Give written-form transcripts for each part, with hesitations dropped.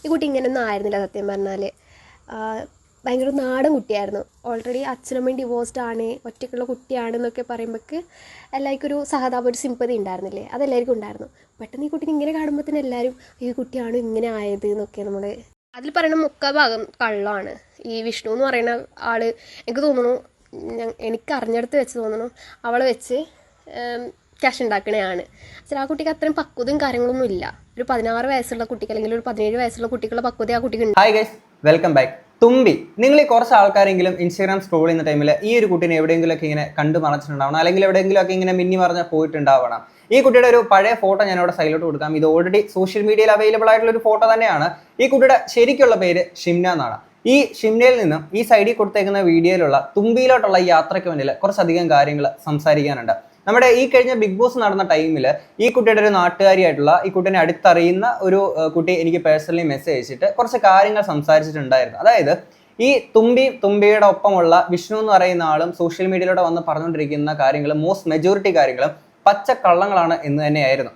ഈ കുട്ടി ഇങ്ങനെയൊന്നും ആയിരുന്നില്ല സത്യം പറഞ്ഞാൽ. ഭയങ്കര നാടൻ കുട്ടിയായിരുന്നു. ഓൾറെഡി അച്ഛനമ്മയും ഡിവോഴ്സ്ഡ് ആണ്, ഒറ്റയ്ക്കുള്ള കുട്ടിയാണെന്നൊക്കെ പറയുമ്പോഴേക്ക് എല്ലാവർക്കും ഒരു സഹതാപം, ഒരു സിമ്പതി ഉണ്ടായിരുന്നില്ലേ, അതെല്ലാവർക്കും ഉണ്ടായിരുന്നു. പെട്ടെന്ന് ഈ കുട്ടിക്ക് ഇങ്ങനെ കാണുമ്പോൾ തന്നെ എല്ലാവരും ഈ കുട്ടിയാണ് ഇങ്ങനെ ആയത് എന്നൊക്കെ നമ്മൾ അതിൽ പറയുന്ന മുക്കാൽ ഭാഗം കള്ളമാണ്. ഈ വിഷ്ണു എന്ന് പറയുന്ന ആൾ എനിക്ക് തോന്നുന്നു, എനിക്ക് അറിഞ്ഞെടുത്ത് വെച്ച് തോന്നുന്നു അവളെ വെച്ച് ക്യാഷ് ഉണ്ടാക്കണതാണ്. പക്ഷേ ആ കുട്ടിക്ക് അത്രയും പക്വതയും കാര്യങ്ങളൊന്നും ഇല്ല. ഒരു 16 വയസ്സുള്ള കുട്ടിക്ക് അല്ലെങ്കിൽ ഒരു 17 വയസ്സുള്ള കുട്ടിക്കുള്ള പക്വത ആ കുട്ടിക്ക് ഉണ്ട്. Hi guys, welcome back. തുമ്പി, നിങ്ങൾ ഈ കുറച്ച് ആൾക്കാരെങ്കിലും ഇൻസ്റ്റാഗ്രാം സ്ക്രോൾ ചെയ്യുന്ന ടൈമിൽ ഈ ഒരു കുട്ടീനെ എവിടെയെങ്കിലുമൊക്കെ ഇങ്ങനെ കണ്ടു മറച്ചിട്ടുണ്ടാവണം, അല്ലെങ്കിൽ എവിടെയെങ്കിലുമൊക്കെ ഇങ്ങനെ മിന്നി മറിഞ്ഞ് പോയിട്ടുണ്ടാവണം. ഈ കുട്ടിയുടെ ഒരു പഴയ ഫോട്ടോ ഞാൻ ഇവിടെ സൈഡിലോട്ട് കൊടുക്കാം. ഇത് ഓൾറെഡി സോഷ്യൽ മീഡിയയിൽ അവൈലബിൾ ആയിട്ടുള്ള ഒരു ഫോട്ടോ തന്നെയാണ്. ഈ കുട്ടിയുടെ ശരിക്കുള്ള പേര് ഷിംന എന്നാണ്. ഈ ഷിംനയിൽ നിന്നും ഈ സൈഡിൽ കൊടുത്തേക്കുന്ന വീഡിയോയിലുള്ള തുമ്പിയിലോട്ടുള്ള യാത്രയ്ക്ക് മുന്നിൽ കുറച്ചധികം കാര്യങ്ങൾ സംസാരിക്കാനുണ്ട്. നമ്മുടെ ഈ കഴിഞ്ഞ ബിഗ് ബോസ് നടന്ന ടൈമിൽ ഈ കുട്ടിയുടെ ഒരു നാട്ടുകാരിയായിട്ടുള്ള, ഈ കുട്ടീനെ അടുത്തറിയുന്ന ഒരു കുട്ടി എനിക്ക് പേഴ്സണലി മെസ്സേജ് അയച്ചിട്ട് കുറച്ച് കാര്യങ്ങൾ സംസാരിച്ചിട്ടുണ്ടായിരുന്നു. അതായത് ഈ തുമ്പിയുടെ ഒപ്പമുള്ള വിഷ്ണു എന്ന് പറയുന്ന ആളും സോഷ്യൽ മീഡിയയിലൂടെ വന്ന് പറഞ്ഞുകൊണ്ടിരിക്കുന്ന കാര്യങ്ങളും മോസ്റ്റ് മെജോറിറ്റി കാര്യങ്ങളും പച്ചക്കള്ളങ്ങളാണ് എന്ന് തന്നെയായിരുന്നു.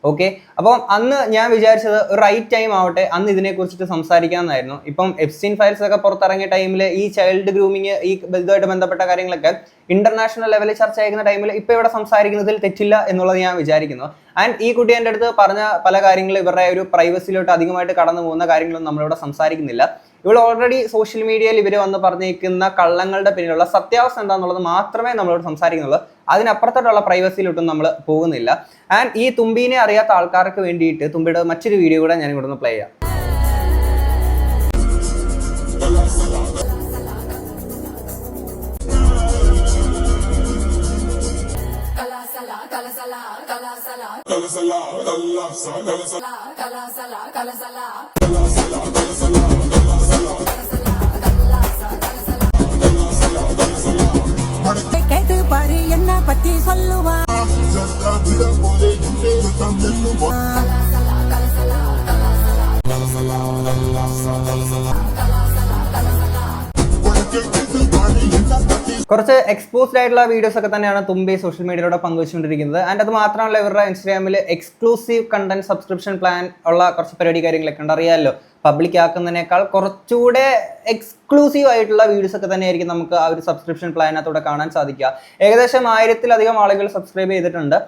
ഓക്കെ, അപ്പം അന്ന് ഞാൻ വിചാരിച്ചത് ഒരു റൈറ്റ് ടൈം ആവട്ടെ, അന്ന് ഇതിനെക്കുറിച്ചിട്ട് സംസാരിക്കാമെന്നായിരുന്നു. ഇപ്പം എപ്സ്റ്റീൻ ഫയൽസ് ഒക്കെ പുറത്തിറങ്ങിയ ടൈമിൽ ഈ ചൈൽഡ് ഗ്രൂമിങ്, ഈ ഇതുമായിട്ട് ബന്ധപ്പെട്ട കാര്യങ്ങളൊക്കെ ഇന്റർനാഷണൽ ലെവലിൽ ചർച്ച ചെയ്യുന്ന ടൈമിൽ ഇപ്പം ഇവിടെ സംസാരിക്കുന്നതിൽ തെറ്റില്ല എന്നുള്ളത് ഞാൻ വിചാരിക്കുന്നു. ആൻഡ് ഈ കുട്ടി എൻ്റെ അടുത്ത് പറഞ്ഞ പല കാര്യങ്ങളും ഇവരുടെ ഒരു പ്രൈവസിയിലോട്ട് അധികമായിട്ട് കടന്നു പോകുന്ന കാര്യങ്ങളൊന്നും നമ്മളിവിടെ സംസാരിക്കുന്നില്ല. ഇവിടെ ഓൾറെഡി സോഷ്യൽ മീഡിയയിൽ ഇവർ വന്ന് പറഞ്ഞിരിക്കുന്ന കള്ളങ്ങളുടെ പിന്നിലുള്ള സത്യാവസ്ഥ എന്താണെന്നുള്ളത് മാത്രമേ നമ്മളോട് സംസാരിക്കുന്നുള്ളൂ. അതിനപ്പുറത്തോട്ടുള്ള പ്രൈവസിയിലോട്ടും നമ്മൾ പോകുന്നില്ല. ആൻഡ് ഈ തുമ്പീനെ അറിയാത്ത ആൾക്കാർക്ക് വേണ്ടിയിട്ട് തുമ്പിയുടെ മറ്റൊരു വീഡിയോ കൂടെ ഞാൻ ഇവിടെ ഒന്ന് പ്ലേ ചെയ്യാം. என்ன பத்தி சொல்லுவா കുറച്ച് എക്സ്പോസ്ഡ് ആയിട്ടുള്ള വീഡിയോസ് ഒക്കെ തന്നെയാണ് തുമ്പി സോഷ്യൽ മീഡിയയിലൂടെ പങ്കുവച്ചുകൊണ്ടിരിക്കുന്നത്. ആൻഡ് അത് മാത്രമല്ല, ഇവരുടെ ഇൻസ്റ്റാഗ്രാമിൽ എക്സ്ക്ലൂസീവ് കണ്ടന്റ് സബ്സ്ക്രിപ്ഷൻ പ്ലാൻ ഉള്ള കുറച്ച് പരിപാടി കാര്യങ്ങളൊക്കെ ഉണ്ട്. അറിയാമല്ലോ, പബ്ലിക് ആക്കുന്നതിനേക്കാൾ കുറച്ചുകൂടെ എക്സ്ക്ലൂസീവ് ആയിട്ടുള്ള വീഡിയോസ് ഒക്കെ തന്നെയായിരിക്കും നമുക്ക് ആ ഒരു സബ്സ്ക്രിപ്ഷൻ പ്ലാനകത്തൂടെ കാണാൻ സാധിക്കുക. ഏകദേശം 1000-ലധികം ആളുകൾ സബ്സ്ക്രൈബ് ചെയ്തിട്ടുണ്ട്.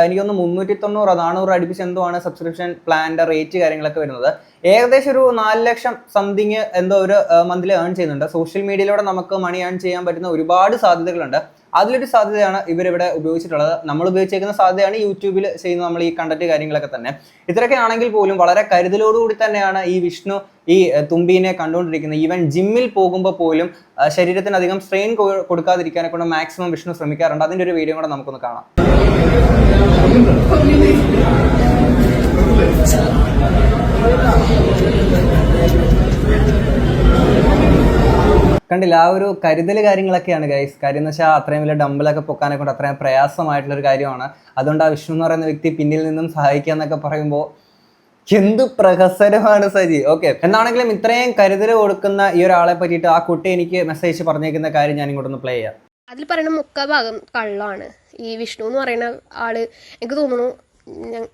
എനിക്കൊന്ന് 390-400 അടുപ്പിച്ച് എന്തോ ആണ് സബ്സ്ക്രിപ്ഷൻ പ്ലാനിന്റെ റേറ്റ് കാര്യങ്ങളൊക്കെ വരുന്നത്. ഏകദേശം ഒരു 4 ലക്ഷം സംതിങ് എന്തോ ഒരു മന്ത്ലി ഏൺ ചെയ്യുന്നുണ്ട്. സോഷ്യൽ മീഡിയയിലൂടെ നമുക്ക് മണി ഏൺ ചെയ്യാൻ പറ്റുന്ന ഒരുപാട് സാധ്യതകളുണ്ട്. അതിലൊരു സാധ്യതയാണ് ഇവരിവിടെ ഉപയോഗിച്ചിട്ടുള്ളത്. നമ്മൾ ഉപയോഗിച്ചേക്കുന്ന സാധ്യതയാണ് യൂട്യൂബിൽ ചെയ്യുന്ന നമ്മൾ ഈ കണ്ടന്റ് കാര്യങ്ങളൊക്കെ തന്നെ. ഇത്രയൊക്കെ ആണെങ്കിൽ പോലും വളരെ കരുതലോടുകൂടി തന്നെയാണ് ഈ വിഷ്ണു ഈ തുമ്പീനെ കണ്ടുകൊണ്ടിരിക്കുന്നത്. ഈവൻ ജിമ്മിൽ പോകുമ്പോൾ പോലും ശരീരത്തിന് അധികം സ്ട്രെയിൻ കൊടുക്കാതിരിക്കാനെ കൊണ്ട് മാക്സിമം വിഷ്ണു ശ്രമിക്കാറുണ്ട്. അതിൻ്റെ ഒരു വീഡിയോ കൂടെ നമുക്കൊന്ന് കാണാം. കണ്ടില്ല, ആ ഒരു കരുതൽ കാര്യങ്ങളൊക്കെയാണ് ഗൈസ്. കാര്യം എന്ന് വെച്ചാൽ അത്രയും വലിയ ഡംബിളൊക്കെ പൊക്കാനെ കൊണ്ട് അത്രയും പ്രയാസമായിട്ടുള്ളൊരു കാര്യമാണ്. അതുകൊണ്ട് ആ വിഷ്ണു എന്ന് പറയുന്ന വ്യക്തി പിന്നിൽ നിന്നും സഹായിക്കുക എന്നൊക്കെ പറയുമ്പോൾ എന്ത് പ്രഹസനമാണ് സജി. ഓക്കെ, എന്താണെങ്കിലും ഇത്രയും കരുതൽ കൊടുക്കുന്ന ഈ ഒരാളെ പറ്റിയിട്ട് ആ കുട്ടി എനിക്ക് മെസ്സേജ് പറഞ്ഞേക്കുന്ന കാര്യം ഞാൻ ഇങ്ങോട്ടൊന്ന് പ്ലേ ചെയ്യാം. അതിൽ പറയുന്ന മുക്കാൽ ഭാഗം കള്ളമാണ്. ഈ വിഷ്ണു എന്ന് പറയുന്ന ആൾ എനിക്ക് തോന്നുന്നു,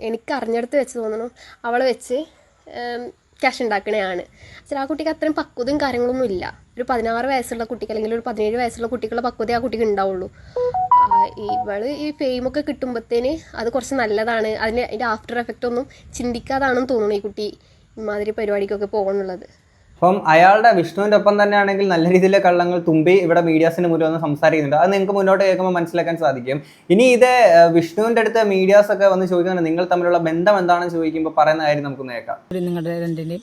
എനിക്ക് അറിഞ്ഞെടുത്ത് വെച്ച് തോന്നുന്നു അവളെ വെച്ച് ക്യാഷ് ഉണ്ടാക്കണതാണ്. പക്ഷേ ആ കുട്ടിക്ക് അത്രയും പക്വതയും കാര്യങ്ങളൊന്നും ഇല്ല. ഒരു 16 വയസ്സുള്ള കുട്ടിക്ക് അല്ലെങ്കിൽ ഒരു 17 വയസ്സുള്ള കുട്ടിക്കുള്ള പക്വത ആ കുട്ടിക്ക് ഉണ്ടാവുള്ളൂ. ഇവള് ഈ ഫെയിമൊക്കെ കിട്ടുമ്പോഴത്തേന് അത് കുറച്ച് നല്ലതാണ്, അതിൻ്റെ ആഫ്റ്റർ എഫക്റ്റ് ഒന്നും ചിന്തിക്കാതാണെന്ന് തോന്നുന്നു ഈ കുട്ടി ഇമാതിരി പരിപാടിക്കൊക്കെ പോകുന്നുള്ളത്. അപ്പം അയാളുടെ വിഷ്ണുവിൻ്റെ ഒപ്പം തന്നെയാണെങ്കിൽ നല്ല രീതിയിലെ കള്ളങ്ങൾ തുമ്പി ഇവിടെ മീഡിയാസിന് മുന്നിൽ വന്ന് സംസാരിക്കുന്നുണ്ട്. അത് നിങ്ങൾക്ക് മുന്നോട്ട് കേൾക്കുമ്പോൾ മനസ്സിലാക്കാൻ സാധിക്കും. ഇനി ഇത് വിഷ്ണുവിൻ്റെ അടുത്ത് മീഡിയാസ് ഒക്കെ വന്ന് ചോദിക്കുന്നുണ്ട്, നിങ്ങൾ തമ്മിലുള്ള ബന്ധം എന്താണെന്ന് ചോദിക്കുമ്പോൾ പറയുന്ന കാര്യം നമുക്ക് കേൾക്കാം. നിങ്ങളുടെ രണ്ടിൻ്റെ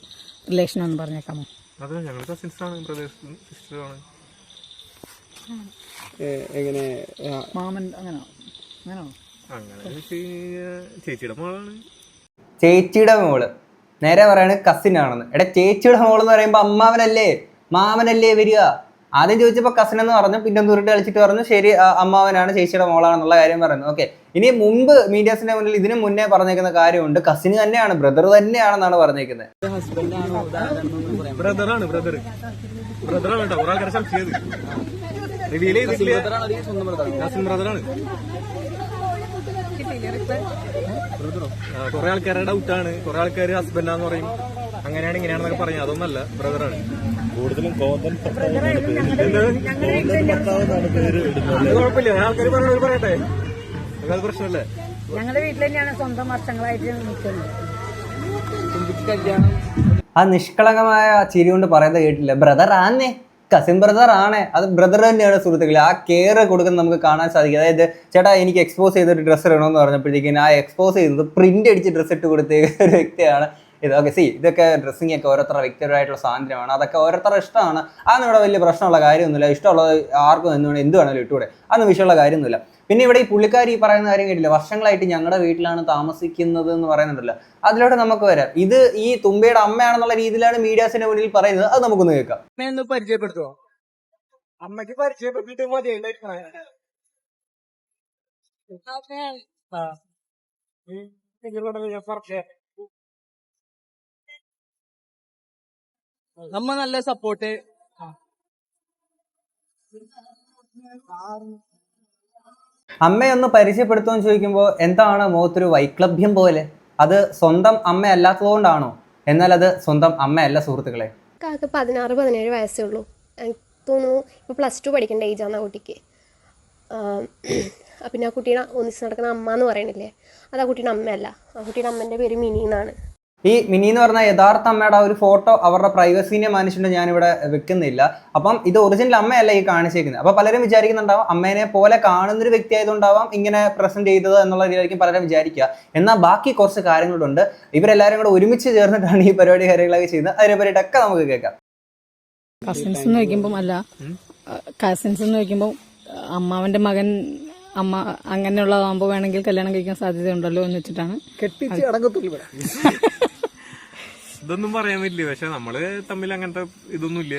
റിലേഷൻ ഒന്ന് പറഞ്ഞേക്കാമോ? അതെ, ഞങ്ങൾ കസിൻസാണ്, ബ്രദേഴ്സും സിസ്റ്ററുമാണ്. എങ്ങനെ മാമൻ അങ്ങനെയാണോ? അങ്ങനെ ചേച്ചിയുടെ മോളാണ്. ചേച്ചിയുടെ മോള്, നേരെ പറയാണ് കസിൻ ആണെന്ന്. എടാ, ചേച്ചിയുടെ മോളെന്ന് പറയുമ്പോൾ അമ്മാവനല്ലേ മാമനല്ലേ വരിക? ആദ്യം ചോദിച്ചപ്പോൾ കസിൻ എന്ന് പറഞ്ഞു, പിന്നെ ദൂരിട്ട് കളിച്ചിട്ട് പറഞ്ഞു ശരി അമ്മാവനാണ് ചേച്ചിയുടെ മോളാണെന്നുള്ള കാര്യം പറയുന്നു. ഓക്കെ, ഇനി മുമ്പ് മീഡിയാസിന്റെ മുന്നിൽ ഇതിനു മുന്നേ പറഞ്ഞേക്കുന്ന കാര്യമുണ്ട്, കസിന് തന്നെയാണ്, ബ്രദർ തന്നെയാണെന്നാണ് പറഞ്ഞേക്കുന്നത്. ബ്രദറാണ് കേട്ടോ, ഒരാൾ കരച്ചാൽ ചെയ്ത് റിവീൽ ചെയ്തിട്ടില്ല. കസിൻ ബ്രദറാണ്. കുറെ ആൾക്കാരുടെ ഡൗട്ടാണ്, കുറെ ആൾക്കാർ ഹസ്ബൻഡാന്ന് പറയും. അങ്ങനെയാണ് ഇങ്ങനെയാണെന്നൊക്കെ പറഞ്ഞു. അതൊന്നല്ല, ബ്രദറാണ്. കൂടുതലും കോന്തൻ അത് കുഴപ്പമില്ല, ആൾക്കാർ പറഞ്ഞവർ പറയട്ടെ, അത് പ്രശ്നമല്ലേ. ഞങ്ങളുടെ വീട്ടിൽ തന്നെയാണ് സ്വന്തം വർഷങ്ങളായിട്ട് നിൽക്കുന്നത്. ആ നിഷ്കളങ്കമായ ചിരി കൊണ്ട് പറയുന്നത് കേട്ടില്ല. ബ്രദർ ആന്നേ, കസിൻ ബ്രദർ ആണ്, അത് ബ്രദർ തന്നെയാണ് സുഹൃത്തുക്കളെ. ആ കെയർ കൊടുക്കുന്നത് നമുക്ക് കാണാൻ സാധിക്കും. അതായത് ചേട്ടാ എനിക്ക് എക്സ്പോസ് ചെയ്തൊരു ഡ്രസ്സ് ഇടണമെന്ന് പറഞ്ഞപ്പോഴത്തേക്കും ആ എക്സ്പോസ് ചെയ്തത് പ്രിന്റ് അടിച്ച് ഡ്രസ്സ് ഇട്ട് കൊടുത്ത ഒരു വ്യക്തിയാണ് ഇത്. ഓക്കെ, ഇതൊക്കെ ഡ്രസ്സിങ് ഒക്കെ ഓരോരുത്തരുടെ വ്യക്തിപരമായിട്ടുള്ള സ്വാതന്ത്ര്യമാണ്, അതൊക്കെ ഓരോരുത്തരുടെ ഇഷ്ടമാണ്. അതൊന്നും ഇവിടെ വലിയ പ്രശ്നമുള്ള കാര്യമൊന്നുമില്ല. ഇഷ്ടമുള്ളത് ആർക്കും എന്ത് വേണമെങ്കിലും ഇട്ടുകൂടെ, അതൊന്നും വിഷയമുള്ള കാര്യമൊന്നുമില്ല. പിന്നെ ഇവിടെ ഈ പുള്ളിക്കാരി പറയുന്ന കാര്യം കേട്ടില്ല, വർഷങ്ങളായിട്ട് ഞങ്ങളുടെ വീട്ടിലാണ് താമസിക്കുന്നത് എന്ന് പറയുന്നുണ്ടല്ലോ. അതിലോട്ട് നമുക്ക് വരാം. ഇത് ഈ തുമ്പയുടെ അമ്മയാണെന്നുള്ള രീതിയിലാണ് മീഡിയാസിന്റെ മുന്നിൽ പറയുന്നത്. അത് നമുക്കൊന്ന് കേൾക്കാം. അമ്മയൊന്ന് പരിചയപ്പെടുത്തുവോ? അമ്മക്ക് പരിചയപ്പെടുത്തിട്ട് മതി. അമ്മ നല്ല സപ്പോർട്ട്. അമ്മയൊന്ന് പരിചയപ്പെടുത്തുമെന്ന് ചോദിക്കുമ്പോൾ എന്താണ് മുഖത്തൊരു വൈക്ലഭ്യം പോലെ? അത് സ്വന്തം അമ്മ അല്ലാത്തതുകൊണ്ടാണോ? എന്നാൽ അത് സ്വന്തം അമ്മയല്ല സുഹൃത്തുക്കളെ. കാക്ക് 16-17 വയസ്സേ ഉള്ളൂ. എനിക്ക് തോന്നുന്നു ഇപ്പോൾ +2 പഠിക്കേണ്ട ഏജാണ് ആ കുട്ടിക്ക്. പിന്നെ ആ കുട്ടീനെ ഒന്നിച്ച് നടക്കുന്ന അമ്മ എന്ന് പറയണില്ലേ, അത് ആ കുട്ടീൻ്റെ അമ്മയല്ല. ആ കുട്ടീൻ്റെ അമ്മേൻ്റെ പേര് മിനി എന്നാണ്. ഈ മിനി എന്ന് പറഞ്ഞ യഥാർത്ഥ അമ്മയുടെ ഒരു ഫോട്ടോ അവരുടെ പ്രൈവസീനെ മാനിച്ചിട്ട് ഞാനിവിടെ വെക്കുന്നില്ല. അപ്പം ഇത് ഒറിജിനൽ അമ്മയല്ല ഈ കാണിച്ചേക്കുന്നത്. അപ്പോൾ പലരും വിചാരിക്കുന്നുണ്ടാവും അമ്മേനെ പോലെ കാണുന്നൊരു വ്യക്തി ആയതുകൊണ്ടാവാം ഇങ്ങനെ പ്രസന്റ് ചെയ്തത് എന്നുള്ള രീതിയിലായിരിക്കും പലരും വിചാരിക്കുക. എന്നാൽ ബാക്കി കുറച്ച് കാര്യങ്ങളുണ്ട്. ഇവരെല്ലാവരും കൂടെ ഒരുമിച്ച് ചേർന്നിട്ടാണ് ഈ പരിപാടി കാര്യങ്ങളൊക്കെ ചെയ്യുന്നത്. അതിനെ പറ്റിയിട്ടൊക്കെ നമുക്ക് കേൾക്കാം. കസിൻസ് എന്ന് വയ്ക്കുമ്പം അല്ല, കസിൻസ് എന്ന് വയ്ക്കുമ്പോൾ അമ്മാവന്റെ മകൻ അമ്മ അങ്ങനെയുള്ളതാകുമ്പോൾ വേണമെങ്കിൽ കല്യാണം കഴിക്കാൻ സാധ്യതയുണ്ടല്ലോ എന്ന് വെച്ചിട്ടാണ്. കെട്ടിച്ച് അടങ്ങത്തില്ല. ഇതൊന്നും പറയാൻ പറ്റില്ല, പക്ഷെ നമ്മള് തമ്മിൽ അങ്ങനത്തെ ഇതൊന്നും ഇല്ല.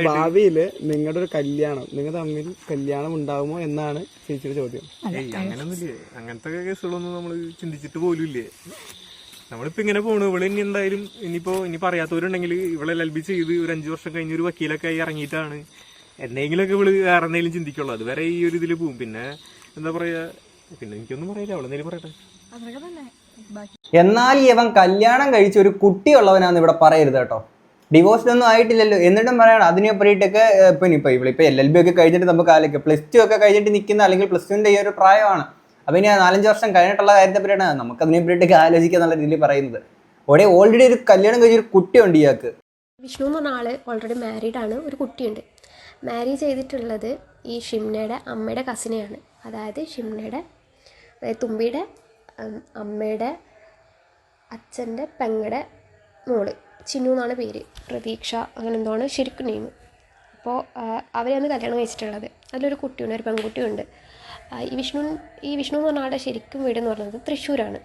ഭാവിയില് നിങ്ങളുടെ ഒരു കല്യാണം, നിങ്ങൾ തമ്മിൽ കല്യാണം ഉണ്ടാവുമോ എന്നാണ് ചേച്ചിയുടെ ചോദ്യം. അങ്ങനൊന്നുമില്ലേ, അങ്ങനത്തെ കേസുകളൊന്നും നമ്മള് ചിന്തിച്ചിട്ട് പോലും ഇല്ലേ. നമ്മളിപ്പോ ഇങ്ങനെ പോണു. ഇവിടെ ഇനി എന്തായാലും ഇനിയിപ്പോ അറിയാത്തവരുണ്ടെങ്കിൽ ഇവളെ LLB ചെയ്ത് ഒരു 5 വർഷം കഴിഞ്ഞ് ഒരു വക്കീലൊക്കെ ആയി ഇറങ്ങിയിട്ടാണ് എന്തെങ്കിലുമൊക്കെ ഇവള് വേറെ എന്തെങ്കിലും ചിന്തിക്കുള്ളൂ. അതുവരെ ഈ ഒരു ഇതിൽ പോവും. പിന്നെ എന്താ പറയാ, പിന്നെ എനിക്കൊന്നും പറയില്ല, അവളെന്തെങ്കിലും പറയട്ടെ. എന്നാൽ ഇവൻ കല്യാണം കഴിച്ച ഒരു കുട്ടിയുള്ളവനാന്ന് ഇവിടെ പറയരുത് കേട്ടോ. ഡിവോഴ്സ്ഡ് ഒന്നും ആയിട്ടില്ലല്ലോ, എന്നിട്ടും പറയണം അതിനെ പറ്റിയിട്ടൊക്കെ. ഇപ്പൊ ഇവളിപ്പോ LLB ഒക്കെ കഴിഞ്ഞിട്ട് നമുക്ക് ആലോചിക്കാം, +2 ഒക്കെ കഴിഞ്ഞിട്ട് നിൽക്കുന്ന, അല്ലെങ്കിൽ +2ന്റെ ഈ ഒരു പ്രായമാണ്. അപ്പൊ ഇനി 4-5 വർഷം കഴിഞ്ഞിട്ടുള്ള കാര്യത്തെ പറ്റിയാണ് നമുക്ക് അതിനെ പറ്റിയിട്ടൊക്കെ ആലോചിക്കുക എന്നുള്ള രീതിയിൽ പറയുന്നത്. ഓൾറെഡി ഒരു കല്യാണം കഴിച്ചൊരു കുട്ടിയുണ്ട് ഇയാൾക്ക്. വിഷ്ണു എന്ന് പറഞ്ഞ ആള് ഓൾറെഡി മാരീഡാണ്, ഒരു കുട്ടിയുണ്ട്. മാരി ചെയ്തിട്ടുള്ളത് ഈ ഷിംനയുടെ അമ്മയുടെ കസിനെയാണ്. അതായത് ഷിംനയുടെ, അതായത് തുമ്പിയുടെ അമ്മയുടെ അച്ഛൻ്റെ പെങ്ങളുടെ മോള്, ചിന്നു എന്നാണ് പേര്, പ്രതീക്ഷ അങ്ങനെ എന്തോ ആണ് ശരിക്കും നെയിം. അപ്പോൾ അവരെയാണ് കല്യാണം കഴിച്ചിട്ടുള്ളത്. അതിലൊരു കുട്ടിയുണ്ട്, ഒരു പെൺകുട്ടിയുണ്ട്. ഈ വിഷ്ണു എന്ന് പറഞ്ഞ ആളുടെ ശരിക്കും വീടെന്ന് പറയുന്നത് തൃശ്ശൂരാണ്.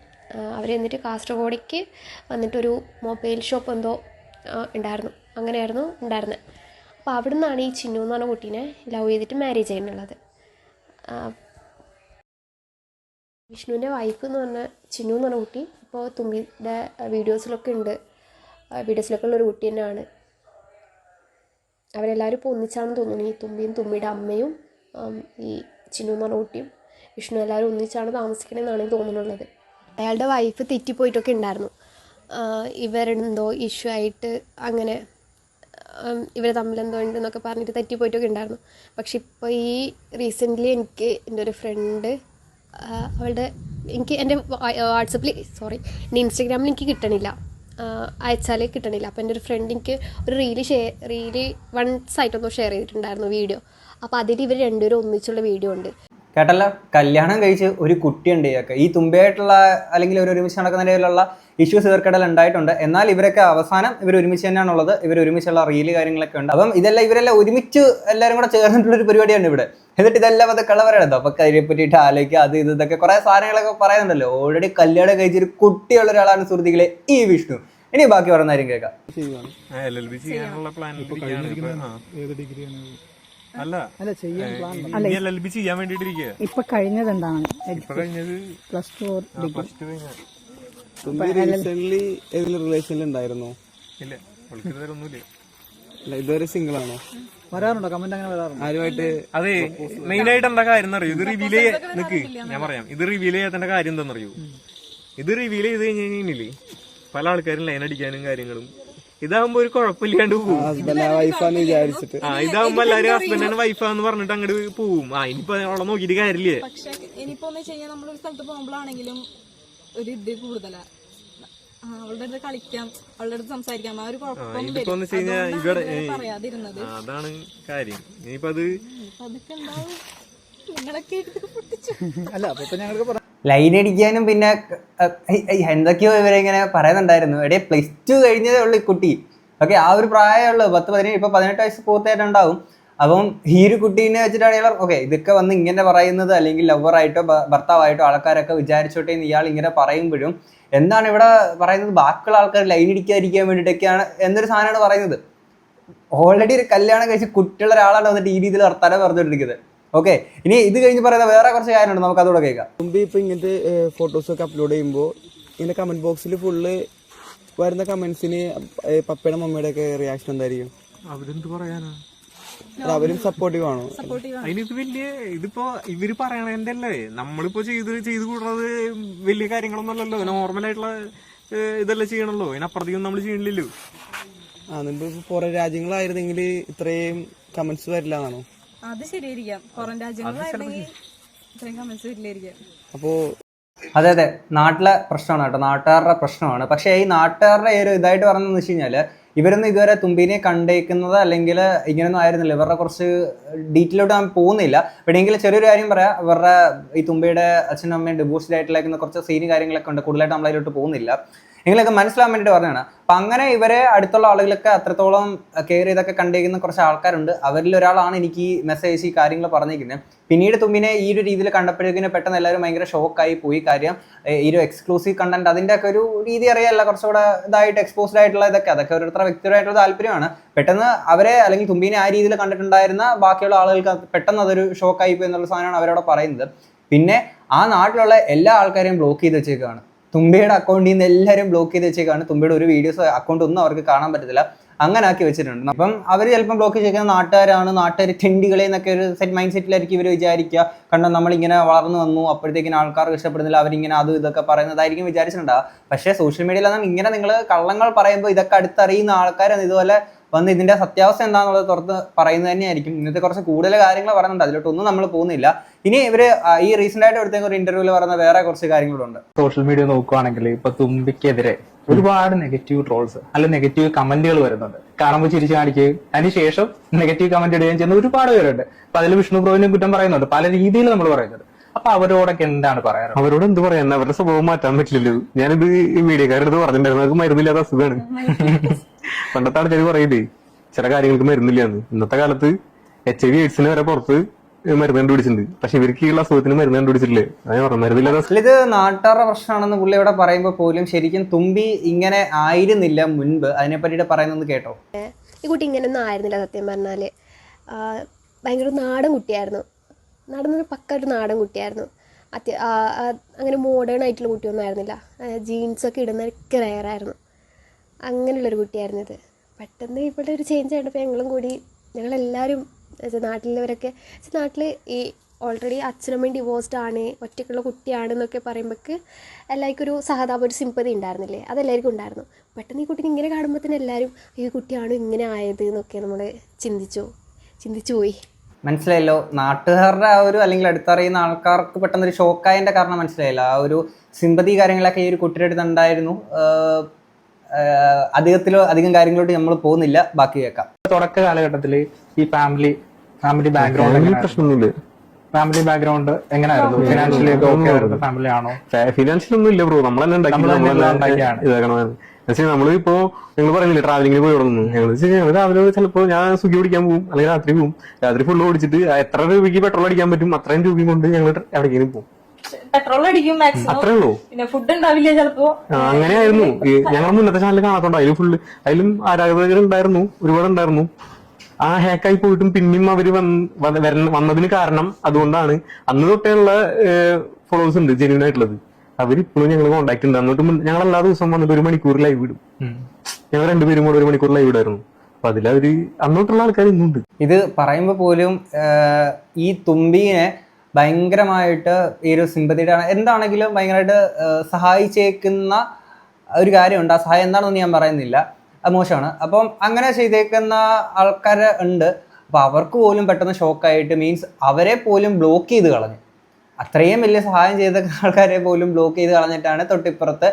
അവർ എന്നിട്ട് കാസർഗോഡേക്ക് വന്നിട്ടൊരു മൊബൈൽ ഷോപ്പ് എന്തോ ഉണ്ടായിരുന്നു, അങ്ങനെയായിരുന്നു ഉണ്ടായിരുന്നത്. അപ്പോൾ അവിടെ നിന്നാണ് ഈ ചിന്നു എന്ന് പറഞ്ഞ കുട്ടീനെ ലവ് ചെയ്തിട്ട് മാരേജ് ചെയ്യുന്നുള്ളത്. വിഷ്ണുവിൻ്റെ വൈഫ് എന്ന് പറഞ്ഞ ചിന്നു എന്ന് പറഞ്ഞ കുട്ടി ഇപ്പോൾ തുമ്പിയുടെ വീഡിയോസിലൊക്കെ ഉള്ളൊരു കുട്ടി തന്നെയാണ്. അവരെല്ലാവരും ഇപ്പോൾ ഒന്നിച്ചാണെന്ന് തോന്നുന്നു. ഈ തുമ്പിയുടെ അമ്മയും ഈ ചിന്നു എന്ന് പറഞ്ഞ കുട്ടിയും വിഷ്ണു എല്ലാവരും ഒന്നിച്ചാണ് താമസിക്കണമെന്നാണ് തോന്നുന്നുള്ളത്. അയാളുടെ വൈഫ് തെറ്റിപ്പോയിട്ടൊക്കെ ഉണ്ടായിരുന്നു. ഇവരെന്തോ ഇഷ്യൂ ആയിട്ട് അങ്ങനെ ഇവർ തമ്മിലെന്തോ ഉണ്ടെന്നൊക്കെ പറഞ്ഞിട്ട് തെറ്റിപ്പോയിട്ടൊക്കെ ഉണ്ടായിരുന്നു. പക്ഷെ ഇപ്പോൾ ഈ റീസെൻ്റ്ലി എൻ്റെ ഒരു ഫ്രണ്ട് എൻ്റെ വാട്സപ്പിൽ എൻ്റെ ഇൻസ്റ്റഗ്രാമിൽ എനിക്ക് കിട്ടണില്ല, അയച്ചാൽ കിട്ടണില്ല. അപ്പോൾ എൻ്റെ ഒരു ഫ്രണ്ട് എനിക്ക് ഒരു റീല് വൺസ് ആയിട്ടൊന്നും ഷെയർ ചെയ്തിട്ടുണ്ടായിരുന്നു വീഡിയോ. അപ്പോൾ അതിൽ ഇവർ രണ്ടുപേരും ഒന്നിച്ചുള്ള വീഡിയോ ഉണ്ട്. കേട്ടല്ലോ, കല്യാണം കഴിച്ച് ഒരു കുട്ടിയുണ്ട് ഇയാൾക്ക്. ഈ തുമ്പയായിട്ടുള്ള അല്ലെങ്കിൽ ഒരുമിച്ച് നടക്കുന്ന രീതിയിലുള്ള ഇഷ്യൂസ് ഇവർക്കിടയിൽ ഉണ്ടായിട്ടുണ്ട്. എന്നാൽ ഇവരൊക്കെ അവസാനം ഇവർ ഒരുമിച്ച് തന്നെയാണുള്ളത്. ഇവർ ഒരുമിച്ചുള്ള റീല് കാര്യങ്ങളൊക്കെ ഉണ്ട്. അപ്പം ഇവരെല്ലാം ഒരുമിച്ച് എല്ലാവരും കൂടെ ചേർന്നിട്ടുള്ളൊരു പരിപാടിയാണ് ഇവിടെ. എന്നിട്ട് ഇതെല്ലാം അത് കളവരെടുത്തോ. അപ്പൊ അതിനെ പറ്റിയിട്ട് ആലോചിക്കുക, അത് ഇതൊക്കെ കുറെ സാധനങ്ങളൊക്കെ പറയുന്നുണ്ടല്ലോ. ഓൾറെഡി കല്യാണം കഴിച്ചൊരു കുട്ടിയുള്ള ഒരാളാണ് സുഹൃത്തുക്കളെ ഈ വിഷ്ണു. ഇനി ബാക്കി പറഞ്ഞ കാര്യം കേൾക്കാം. LLB ചെയ്യാനുള്ള പ്ലാൻ അല്ല LLB ചെയ്യാൻ വേണ്ടിട്ടിരിക്കുക. ഇപ്പൊ കഴിഞ്ഞത് എന്താണ്? +2 റീസെന്റ് ഏതെങ്കിലും റിലേഷനിൽ ഉണ്ടായിരുന്നോ? ഇല്ല, ഒന്നുമില്ല. ഇതുവരെ സിംഗിൾ ആണോ? വരാറുണ്ടോ? കമന്റ് അങ്ങനെ വരാറുണ്ടോ? ആരുമായിട്ട്? അതെ, മെയിൻ ആയിട്ട് എന്താ കാര്യം അറിയൂ, ഇത് റിവീൽ ഞാൻ പറയാം. ഇത് റിവീൽ ചെയ്യാത്തതിന്റെ കാര്യം എന്താണെന്നറിയൂ. ഇത് റിവീൽ ചെയ്ത് കഴിഞ്ഞില്ലേ പല ആൾക്കാരും ലൈൻ അടിക്കാനും കാര്യങ്ങളും ഇതാകുമ്പോ ഒരു കുഴപ്പമില്ലാണ്ട് പോവും. ഹസ്ബൻഡ് വൈഫാന്ന് വിചാരിച്ചിട്ട്. ഇതാകുമ്പോ എല്ലാരും ഹസ്ബൻഡാണ് വൈഫാന്ന് പറഞ്ഞിട്ട് അങ്ങോട്ട് പോവും. ഇനിയിപ്പോ അവളെ നോക്കിയിട്ട് കാര്യമില്ലേ. പക്ഷെ ഇനിയിപ്പോ എന്ന് വെച്ച് കഴിഞ്ഞാൽ നമ്മളൊരു സ്ഥലത്ത് പോകുമ്പോഴാണെങ്കിലും ഒരു ഇത് കൂടുതലാ. അവളുടെ അടുത്ത് കളിക്കാം, അവളുടെ അടുത്ത് സംസാരിക്കാം, ആ ഒരു കുഴപ്പം പറയാതിരുന്നത്. അതാണ് കാര്യം. ഇനിയിപ്പോ അത് അതൊക്കെ ഉണ്ടാവും. നിങ്ങളൊക്കെ അല്ല അപ്പൊ ഞങ്ങൾക്ക് ലൈൻ അടിക്കാനും പിന്നെ എന്തൊക്കെയോ ഇവരിങ്ങനെ പറയുന്നുണ്ടായിരുന്നു. എടേ +2 കഴിഞ്ഞതേ ഉള്ളൂ ഈ കുട്ടി. ഓക്കെ, ആ ഒരു പ്രായമുള്ളൂ, 10-17, ഇപ്പൊ 18 വയസ്സ് പൂർത്തിയായിട്ടുണ്ടാവും. അപ്പം ഈ ഒരു കുട്ടീനെ വെച്ചിട്ടാണെങ്കിൽ ഓക്കെ ഇതൊക്കെ വന്ന് ഇങ്ങനെ പറയുന്നത്, അല്ലെങ്കിൽ ലവറായിട്ടോ ഭർത്താവായിട്ടോ ആൾക്കാരൊക്കെ വിചാരിച്ചോട്ടെ എന്ന് ഇയാൾ ഇങ്ങനെ പറയുമ്പോഴും എന്താണ് ഇവിടെ പറയുന്നത്, ബാക്കിയുള്ള ആൾക്കാർ ലൈൻ അടിക്കാതിരിക്കാൻ വേണ്ടിയിട്ടൊക്കെയാണ് എന്നൊരു സാധനമാണ് പറയുന്നത്. ഓൾറെഡി ഒരു കല്യാണം കഴിച്ച് കുട്ടിയുള്ള ഒരാളാണ് വന്നിട്ട് ഈ രീതിയിൽ വർത്താനം പറഞ്ഞുകൊണ്ടിരിക്കുന്നത്. ഓക്കെ, ഇനി ഇത് കഴിഞ്ഞ് പറയുന്ന വേറെ കുറച്ച് കാര്യമുണ്ട്, നമുക്ക് അതോടെ കേൾക്കാം. തുമ്പി ഇപ്പൊ ഇങ്ങനത്തെ ഫോട്ടോസൊക്കെ അപ്ലോഡ് ചെയ്യുമ്പോൾ ഇങ്ങനെ കമന്റ് ബോക്സിൽ ഫുള്ള് വരുന്ന കമന്റ്സിന് പപ്പയുടെ മമ്മിയുടെ ഒക്കെ റിയാക്ഷൻ എന്തായിരിക്കും? അവരെന്ത് പറയാനാ, അവരും സപ്പോർട്ടീവ് ആണോ? അതിനിത് വലിയ ഇതിപ്പോ ഇവര് പറയണതിന്റെ അല്ലേ, നമ്മളിപ്പോ ചെയ്ത് കൂടുന്നത് വലിയ കാര്യങ്ങളൊന്നും അല്ലല്ലോ, നോർമലായിട്ടുള്ള ഇതെല്ലാം ചെയ്യണല്ലോ, അതിനപ്പുറത്തേക്കും നമ്മൾ ചെയ്യണില്ലല്ലോ. മുമ്പ് പുറം രാജ്യങ്ങളായിരുന്നെങ്കിൽ ഇത്രയും കമന്റ്സ് വരില്ല എന്നാണോ? അത് ശരിയായിരിക്കാം, പുറം രാജ്യങ്ങളായിരുന്നെങ്കിൽ ഇത്രയും കമന്റ്സ് വരില്ലായിരിക്കാം. അപ്പോ അതെ അതെ, നാട്ടിലെ പ്രശ്നമാണ് കേട്ടോ, നാട്ടുകാരുടെ പ്രശ്നമാണ്. പക്ഷേ ഈ നാട്ടുകാരുടെ ഒരു ഇതായിട്ട് പറഞ്ഞതെന്ന് വെച്ച് കഴിഞ്ഞാൽ ഇവരൊന്നും ഇതുവരെ തുമ്പിനെ കണ്ടേക്കുന്നത് അല്ലെങ്കിൽ ഇങ്ങനെയൊന്നും ആയിരുന്നില്ല. ഇവരുടെ കുറച്ച് ഡീറ്റെയിലോട്ട് ഞാൻ പോകുന്നില്ല. എവിടെയെങ്കിലും ചെറിയൊരു കാര്യം പറയാം, ഇവരുടെ ഈ തുമ്പിയുടെ അച്ഛനും അമ്മയും ഡിവോഴ്സ്ഡ് ആയിട്ടുള്ള കുറച്ച് സീന് കാര്യങ്ങളൊക്കെ ഉണ്ട്, കൂടുതലായിട്ട് നമ്മളതിലോട്ട് പോകുന്നില്ല. എങ്കിലൊക്കെ മനസ്സിലാൻ വേണ്ടിയിട്ട് പറഞ്ഞതാണ്. അപ്പം അങ്ങനെ ഇവരെ അടുത്തുള്ള ആളുകളൊക്കെ അത്രത്തോളം കെയർ ചെയ്തൊക്കെ കണ്ടിരിക്കുന്ന കുറച്ച് ആൾക്കാരുണ്ട്. അവരിൽ ഒരാളാണ് എനിക്ക് ഈ മെസ്സേജ് ഈ കാര്യങ്ങൾ പറഞ്ഞിരിക്കുന്നത്. പിന്നീട് തുമ്പിനെ ഈ ഒരു രീതിയിൽ കണ്ടപ്പോഴേക്കിന് പെട്ടെന്ന് എല്ലാവരും ഭയങ്കര ഷോക്കായി പോയി. കാര്യം ഈ ഒരു എക്സ്ക്ലൂസീവ് കണ്ടന്റ് അതിൻ്റെ ഒക്കെ ഒരു രീതി അറിയാമല്ല, കുറച്ചുകൂടെ ഇതായിട്ട് എക്സ്പോസ്ഡ് ആയിട്ടുള്ള അതൊക്കെ ഓരോരുത്തരുടെ വ്യക്തിപരമായിട്ടുള്ള താല്പര്യമാണ്. പെട്ടെന്ന് അവരെ അല്ലെങ്കിൽ തുമ്പിനെ ആ രീതിയിൽ കണ്ടിട്ടുണ്ടായിരുന്ന ബാക്കിയുള്ള ആളുകൾക്ക് പെട്ടെന്ന് അതൊരു ഷോക്കായി പോയി എന്നുള്ള സാധനമാണ് അവരവിടെ പറയുന്നത്. പിന്നെ ആ നാട്ടിലുള്ള എല്ലാ ആൾക്കാരെയും ബ്ലോക്ക് ചെയ്ത് വെച്ചേക്കാണ്. തുമ്പിയുടെ അക്കൗണ്ടിൽ നിന്ന് എല്ലാവരും ബ്ലോക്ക് ചെയ്ത് വെച്ചേക്കാണ്. തുമ്പിയുടെ ഒരു വീഡിയോസ് അക്കൗണ്ട് ഒന്നും അവർക്ക് കാണാൻ പറ്റത്തില്ല, അങ്ങനെ ആക്കി വെച്ചിട്ടുണ്ട്. അപ്പം അവർ ചിലപ്പം ബ്ലോക്ക് ചെയ്തിരിക്കുന്ന നാട്ടുകാർ തെണ്ടികളെ എന്നൊക്കെ ഒരു മൈൻഡ് സെറ്റിലായിരിക്കും ഇവർ വിചാരിക്കുക. കാരണം നമ്മളിങ്ങനെ വളർന്നു വന്നു, അപ്പോഴത്തേക്കിനും ആൾക്കാർക്ക് ഇഷ്ടപ്പെടുന്നില്ല, അവരിങ്ങനെ അതും ഇതൊക്കെ പറയുന്നതായിരിക്കും വിചാരിച്ചിട്ടുണ്ടാവുക. പക്ഷേ സോഷ്യൽ മീഡിയയിലൊന്നും ഇങ്ങനെ നിങ്ങൾ കള്ളങ്ങൾ പറയുമ്പോൾ ഇതൊക്കെ അടുത്തറിയുന്ന ആൾക്കാർ ഇതുപോലെ വന്ന് ഇതിന്റെ സത്യാവസ്ഥ എന്താണെന്നുള്ളത് തുറന്ന് പറയുന്നത് തന്നെയായിരിക്കും. ഇന്നത്തെ കുറച്ച് കൂടുതൽ കാര്യങ്ങൾ പറയുന്നുണ്ട്, അതിലോട്ടൊന്നും നമ്മൾ പോകുന്നില്ല. ഇനി ഇവര് ഈ റീസെന്റ് ആയിട്ട് എടുത്ത ഒരു ഇന്റർവ്യൂവിൽ പറയുന്ന വേറെ കുറച്ച് കാര്യങ്ങളുണ്ട്. സോഷ്യൽ മീഡിയ നോക്കുവാണെങ്കിൽ ഇപ്പൊ തുമ്പിക്കെതിരെ ഒരുപാട് നെഗറ്റീവ് ട്രോൾസ് അല്ല നെഗറ്റീവ് കമന്റുകൾ വരുന്നുണ്ട്. കാണുമ്പോൾ ചിരിച്ചു കാണിക്കുകയും അതിനുശേഷം നെഗറ്റീവ് കമന്റ് ഇടുകയും ചെയ്യുന്ന ഒരുപാട് പേരുണ്ട്. അപ്പൊ അതിൽ വിഷ്ണു ബ്രോവിനും കുറ്റം പറയുന്നുണ്ട്, പല രീതിയിൽ നമ്മൾ പറയുന്നുണ്ട്. അപ്പൊ അവരോടൊക്കെ എന്താണ് പറയാറ്? അവരോട് എന്ത് പറയാൻ, അവരുടെ സ്വഭാവം മാറ്റാൻ പറ്റില്ലല്ലോ. ഞാനിത് ഈ മീഡിയക്കാരുടെ പറഞ്ഞിട്ടുണ്ടായിരുന്നു, അത് മരുന്നില്ലാത്ത അസുഖമാണ്. പണ്ടത്തെ ആൾക്കാർ പറയില്ലേ ചില കാര്യങ്ങൾക്ക് മരുന്നില്ലാന്ന്. ഇന്നത്തെ കാലത്ത് HIV AIDS വരെ പുറത്ത് മരുന്ന് കണ്ടുപിടിച്ചിട്ടുണ്ട്. പക്ഷെ ഇവർക്ക് ഈ അസുഖത്തിന് മരുന്ന് കണ്ടുപിടിച്ചിട്ടില്ലേ? മരുന്നില്ലാത്ത ഇത് നാട്ടുകാരുടെ പ്രശ്നമാണെന്ന് പുള്ളി ഇവിടെ പറയുമ്പോൾ പോലും ശരിക്കും തുമ്പി ഇങ്ങനെ ആയിരുന്നില്ല മുൻപ്. അതിനെ പറ്റിയിട്ട് പറയുന്നത് കേട്ടോ. ഈ കുട്ടി ഇങ്ങനെയൊന്നും ആയിരുന്നില്ല സത്യം പറഞ്ഞാൽ. ഭയങ്കര നാടൻ കുട്ടിയായിരുന്നു, നടന്നൊരു പക്ക ഒരു നാടൻ കുട്ടിയായിരുന്നു. അങ്ങനെ മോഡേൺ ആയിട്ടുള്ള കുട്ടിയൊന്നും ആയിരുന്നില്ല. ജീൻസൊക്കെ ഇടുന്നതൊക്കെ റെയറായിരുന്നു. അങ്ങനെയുള്ളൊരു കുട്ടിയായിരുന്നു ഇത്. പെട്ടെന്ന് ഇവിടെ ഒരു ചേഞ്ച് ആയിട്ടപ്പോൾ ഞങ്ങളെല്ലാവരും നാട്ടിലുള്ളവരൊക്കെ നാട്ടിൽ ഈ ഓൾറെഡി അച്ഛനമ്മയും ഡിവോഴ്സ്ഡ് ആണ്, ഒറ്റയ്ക്കുള്ള കുട്ടിയാണെന്നൊക്കെ പറയുമ്പോഴേക്ക് എല്ലാവർക്കും ഒരു സഹതാപം, ഒരു സിമ്പതി ഉണ്ടായിരുന്നില്ലേ, അതെല്ലാവർക്കും ഉണ്ടായിരുന്നു. പെട്ടെന്ന് ഈ കുട്ടീനെ ഇങ്ങനെ കാണുമ്പോൾ തന്നെ എല്ലാവരും ഈ കുട്ടിയാണോ ഇങ്ങനെ ആയത് എന്നൊക്കെ നമ്മൾ ചിന്തിച്ചു പോയി. മനസ്സിലായല്ലോ, നാട്ടുകാരുടെ ആ ഒരു അല്ലെങ്കിൽ അടുത്തറിയുന്ന ആൾക്കാർക്ക് പെട്ടെന്നൊരു ഷോക്കായതിൻ്റെ കാരണം മനസ്സിലായില്ല. ആ ഒരു സിമ്പതി കാര്യങ്ങളൊക്കെ ഈ ഒരു കുട്ടിയുടെ അടുത്തുണ്ടായിരുന്നു. അധികം കാര്യങ്ങളോട്ട് നമ്മൾ പോകുന്നില്ല, ബാക്കി കേൾക്കാം. തുടക്ക കാലഘട്ടത്തില് ഈ ഫാമിലി ബാക്ക്ഗ്രൗണ്ട് പ്രശ്നമൊന്നുമില്ല. ഫാമിലി ബാക്ക്ഗ്രൗണ്ട് എങ്ങനെയായിരുന്നു? ഫിനാൻഷ്യലി ഓക്കെ ആയിരുന്നു ഫാമിലി ആണോ? ഫിനാൻഷ്യൽ ഒന്നും ഇല്ല ബ്രോ, നമ്മളെല്ലാം ഇതാക്കണമായിരുന്നു. പക്ഷേ നമ്മളിപ്പോ ഞങ്ങൾ പറയുന്നില്ല ട്രാവലിംഗിന് പോയി തുടങ്ങുന്നു. ഞങ്ങൾ രാവിലെ ചിലപ്പോൾ ഞാൻ സ്വിഗ്ഗി ഓടിക്കാൻ പോകും, അല്ലെങ്കിൽ രാത്രി പോകും. രാത്രി ഫുള്ള് ഓടിച്ചിട്ട് എത്ര രൂപയ്ക്ക് പെട്രോൾ അടിക്കാൻ പറ്റും അത്രയും രൂപയും കൊണ്ട് ഞങ്ങൾ എവിടേക്കും പോകും. പെട്രോൾ അടിക്കും അത്രേ ഉള്ളൂ. പിന്നെ ഫുഡ് ഉണ്ടാവില്ല ചിലപ്പോ. അങ്ങനെയായിരുന്നു. ഞങ്ങൾ മുന്നത്തെ ചാനൽ കാണാത്തോണ്ട് അതിലും ആരാധകർ ഉണ്ടായിരുന്നു, ഒരുപാട് ഉണ്ടായിരുന്നു. ആ ഹാക്കായി പോയിട്ടും പിന്നെയും അവര് വന്നതിന് കാരണം അതുകൊണ്ടാണ്. അന്ന് തൊട്ടേയുള്ള ഫോളോവേഴ്സ് ഉണ്ട് ജെന്യൂൻ ആയിട്ടുള്ളത്. അവരിപ്പോഴും ഞങ്ങൾ കോൺടാക്ട് ഉണ്ട്. എന്നിട്ടും ഞങ്ങൾ എല്ലാ ദിവസവും വന്നിട്ട് 1 മണിക്കൂർ ലൈവ് ഇടും. ഞങ്ങൾ രണ്ടുപേരും കൂടെ 1 മണിക്കൂർ ലൈവ് ഇടായിരുന്നു. അപ്പൊ അതിലവര് അന്നോട്ടുള്ള ആൾക്കാർ ഇന്നുണ്ട്. ഇത് പറയുമ്പോൾ പോലും ഈ തുമ്പിനെ ഭയങ്കരമായിട്ട് ഈ ഒരു സിമ്പതിയുടെ എന്താണെങ്കിലും ഭയങ്കരമായിട്ട് സഹായിച്ചേക്കുന്ന ഒരു കാര്യമുണ്ട്. ആ സഹായം എന്താണെന്ന് ഞാൻ പറയുന്നില്ല. മോശമാണ്. അപ്പം അങ്ങനെ ചെയ്തേക്കുന്ന ആൾക്കാർ ഉണ്ട്. അപ്പോൾ അവർക്ക് പോലും പെട്ടെന്ന് ഷോക്കായിട്ട്, മീൻസ് അവരെ പോലും ബ്ലോക്ക് ചെയ്ത് കളഞ്ഞു. അത്രയും വലിയ സഹായം ചെയ്ത ആൾക്കാരെ പോലും ബ്ലോക്ക് ചെയ്ത് കളഞ്ഞിട്ടാണ് തൊട്ടിപ്പുറത്ത്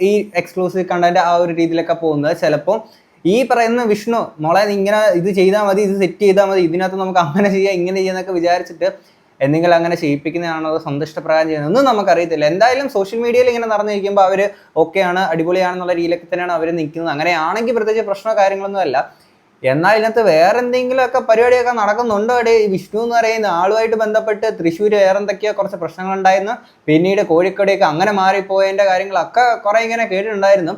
ഈ എക്സ്ക്ലൂസീവ് കണ്ടന്റ് ആ ഒരു രീതിയിലൊക്കെ പോകുന്നത്. ചിലപ്പോൾ ഈ പറയുന്ന വിഷ്ണു മോളെ ഇങ്ങനെ ഇത് ചെയ്താൽ മതി, ഇത് സെറ്റ് ചെയ്താൽ മതി, ഇതിനകത്ത് നമുക്ക് അങ്ങനെ ചെയ്യാം ഇങ്ങനെ ചെയ്യാന്നൊക്കെ വിചാരിച്ചിട്ട് എന്തെങ്കിലും അങ്ങനെ ചെയ്യിപ്പിക്കുന്നതാണോ അതോ സ്വന്തം ഇഷ്ടപ്രകാരം ചെയ്യുന്നത് ഒന്നും നമുക്കറിയത്തില്ല. എന്തായാലും സോഷ്യൽ മീഡിയയിൽ ഇങ്ങനെ നടന്നിരിക്കുമ്പോൾ അവർ ഓക്കെയാണ്, അടിപൊളിയാണെന്നുള്ള രീതിയിലൊക്കെ തന്നെയാണ് അവർ നിൽക്കുന്നത്. അങ്ങനെയാണെങ്കിൽ പ്രത്യേകിച്ച് പ്രശ്നമോ കാര്യങ്ങളൊന്നും അല്ല. എന്നാൽ ഇതിനകത്ത് വേറെ എന്തെങ്കിലുമൊക്കെ പരിപാടിയൊക്കെ നടക്കുന്നുണ്ടോ? അവിടെ ഈ വിഷ്ണു എന്ന് പറയുന്ന ആളുമായിട്ട് ബന്ധപ്പെട്ട് തൃശ്ശൂർ വേറെ എന്തൊക്കെയോ കുറച്ച് പ്രശ്നങ്ങളുണ്ടായിരുന്നു. പിന്നീട് കോഴിക്കോടേക്ക് അങ്ങനെ മാറിപ്പോയതിൻ്റെ കാര്യങ്ങളൊക്കെ കുറേ ഇങ്ങനെ കേട്ടിട്ടുണ്ടായിരുന്നു.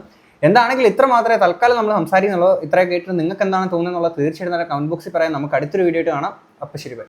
എന്താണെങ്കിലും ഇത്ര മാത്രമേ തൽക്കാലം നമ്മൾ സംസാരിക്കുന്നുള്ളൂ. ഇത്ര കേട്ടിട്ട് നിങ്ങൾക്ക് എന്താണ് തോന്നുന്നത് എന്നുള്ളത് തീർച്ചയായിട്ടും കമന്റ് ബോക്സിൽ പറയാം. നമുക്ക് അടുത്തൊരു വീഡിയോ ആയിട്ട് കാണാം. അപ്പോൾ ശരി, ബൈ.